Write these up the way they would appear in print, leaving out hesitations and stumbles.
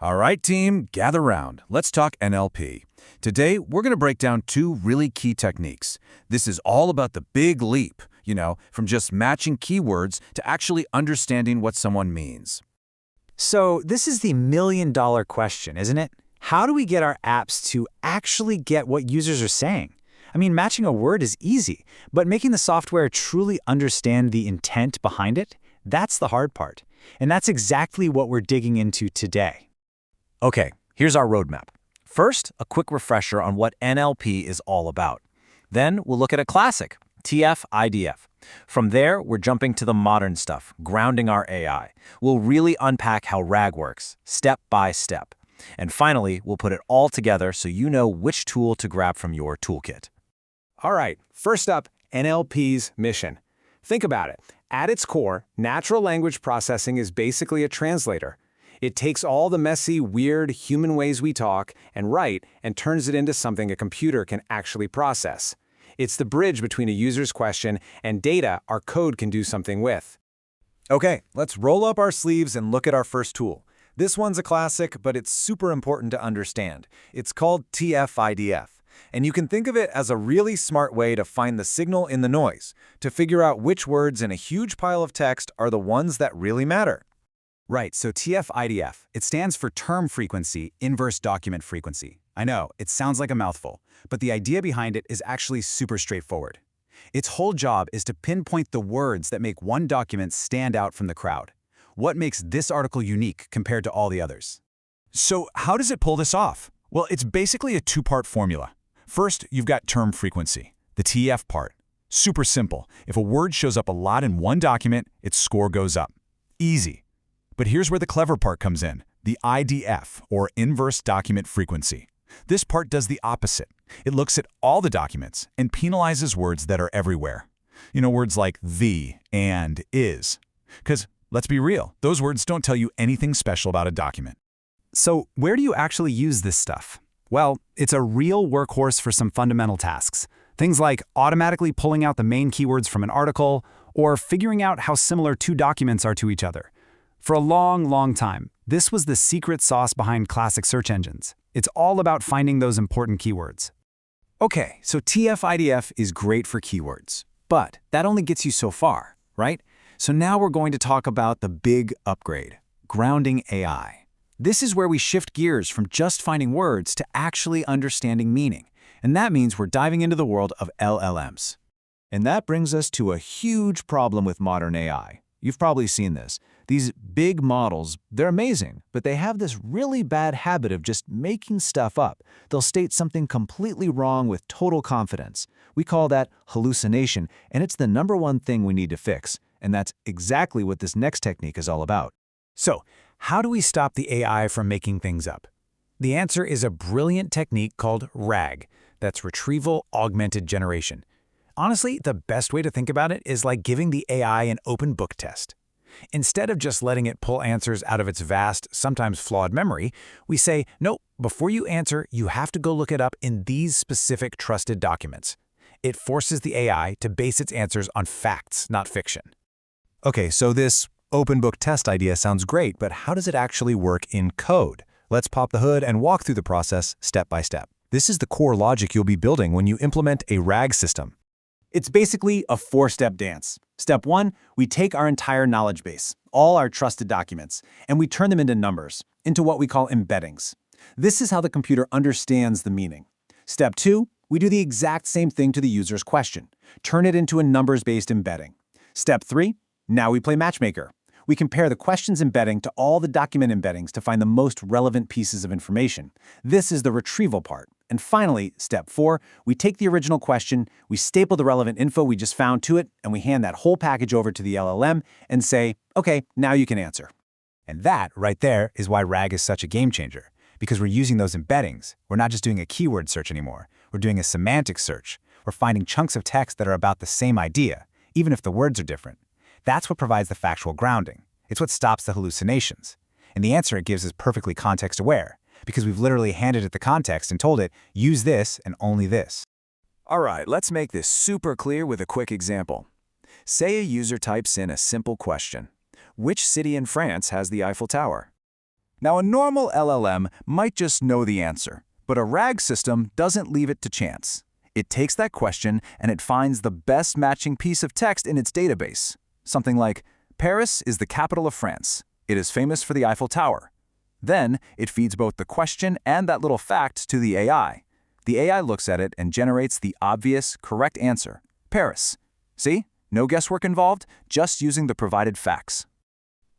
All right, team, gather round. Let's talk NLP. Today, we're going to break down two really key techniques. This is all about the big leap, from just matching keywords to actually understanding what someone means. So this is the million-dollar question, isn't it? How do we get our apps to actually get what users are saying? I mean, matching a word is easy, but making the software truly understand the intent behind it, that's the hard part. And that's exactly what we're digging into today. Okay, here's our roadmap. First, a quick refresher on what NLP is all about. Then we'll look at a classic, TF-IDF. From there, we're jumping to the modern stuff, grounding our AI. We'll really unpack how RAG works, step by step. And finally, we'll put it all together so you know which tool to grab from your toolkit. All right, first up, NLP's mission. Think about it. At its core, natural language processing is basically a translator. It takes all the messy, weird, human ways we talk and write and turns it into something a computer can actually process. It's the bridge between a user's question and data our code can do something with. Okay, let's roll up our sleeves and look at our first tool. This one's a classic, but it's super important to understand. It's called TF-IDF. And you can think of it as a really smart way to find the signal in the noise, to figure out which words in a huge pile of text are the ones that really matter. Right, so TF-IDF, it stands for Term Frequency, Inverse Document Frequency. I know, it sounds like a mouthful, but the idea behind it is actually super straightforward. Its whole job is to pinpoint the words that make one document stand out from the crowd. What makes this article unique compared to all the others? So how does it pull this off? Well, it's basically a two-part formula. First, you've got term frequency, the TF part. Super simple. If a word shows up a lot in one document, its score goes up. Easy. But here's where the clever part comes in, the IDF, or Inverse Document Frequency. This part does the opposite. It looks at all the documents and penalizes words that are everywhere. Words like the, and, is. Because, let's be real, those words don't tell you anything special about a document. So where do you actually use this stuff? Well, it's a real workhorse for some fundamental tasks. Things like automatically pulling out the main keywords from an article, or figuring out how similar two documents are to each other. For a long, long time, this was the secret sauce behind classic search engines. It's all about finding those important keywords. Okay, so TF-IDF is great for keywords, but that only gets you so far, right? So now we're going to talk about the big upgrade, grounding AI. This is where we shift gears from just finding words to actually understanding meaning. And that means we're diving into the world of LLMs. And that brings us to a huge problem with modern AI. You've probably seen this. These big models, they're amazing, but they have this really bad habit of just making stuff up. They'll state something completely wrong with total confidence. We call that hallucination, and it's the #1 thing we need to fix. And that's exactly what this next technique is all about. So, how do we stop the AI from making things up? The answer is a brilliant technique called RAG. That's Retrieval-Augmented Generation. Honestly, the best way to think about it is like giving the AI an open book test. Instead of just letting it pull answers out of its vast, sometimes flawed memory, we say, no, before you answer, you have to go look it up in these specific trusted documents. It forces the AI to base its answers on facts, not fiction. Okay, so this open book test idea sounds great, but how does it actually work in code? Let's pop the hood and walk through the process step by step. This is the core logic you'll be building when you implement a RAG system. It's basically a 4-step dance. Step 1, we take our entire knowledge base, all our trusted documents, and we turn them into numbers, into what we call embeddings. This is how the computer understands the meaning. Step 2, we do the exact same thing to the user's question, turn it into a numbers-based embedding. Step 3, now we play matchmaker. We compare the question's embedding to all the document embeddings to find the most relevant pieces of information. This is the retrieval part. And finally, step 4, we take the original question, we staple the relevant info we just found to it, and we hand that whole package over to the LLM and say, okay, now you can answer. And that, right there, is why RAG is such a game changer. Because we're using those embeddings. We're not just doing a keyword search anymore. We're doing a semantic search. We're finding chunks of text that are about the same idea, even if the words are different. That's what provides the factual grounding. It's what stops the hallucinations. And the answer it gives is perfectly context-aware, because we've literally handed it the context and told it, use this and only this. All right, let's make this super clear with a quick example. Say a user types in a simple question. Which city in France has the Eiffel Tower? Now, a normal LLM might just know the answer, but a RAG system doesn't leave it to chance. It takes that question and it finds the best matching piece of text in its database. Something like, Paris is the capital of France. It is famous for the Eiffel Tower. Then, it feeds both the question and that little fact to the AI. The AI looks at it and generates the obvious, correct answer, Paris. See? No guesswork involved, just using the provided facts.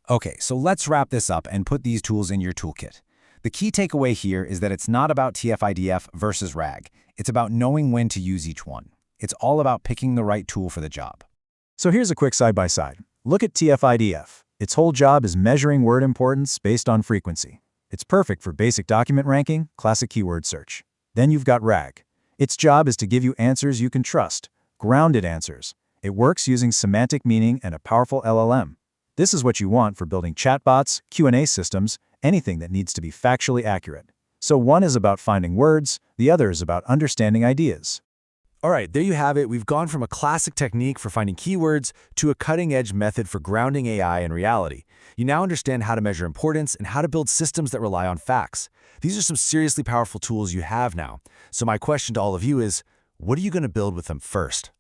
Okay, so let's wrap this up and put these tools in your toolkit. The key takeaway here is that it's not about TF-IDF versus RAG. It's about knowing when to use each one. It's all about picking the right tool for the job. So here's a quick side-by-side. Look at TF-IDF. Its whole job is measuring word importance based on frequency. It's perfect for basic document ranking, classic keyword search. Then you've got RAG. Its job is to give you answers you can trust, grounded answers. It works using semantic meaning and a powerful LLM. This is what you want for building chatbots, Q&A systems, anything that needs to be factually accurate. So one is about finding words, the other is about understanding ideas. All right, there you have it. We've gone from a classic technique for finding keywords to a cutting-edge method for grounding AI in reality. You now understand how to measure importance and how to build systems that rely on facts. These are some seriously powerful tools you have now. So my question to all of you is, what are you going to build with them first?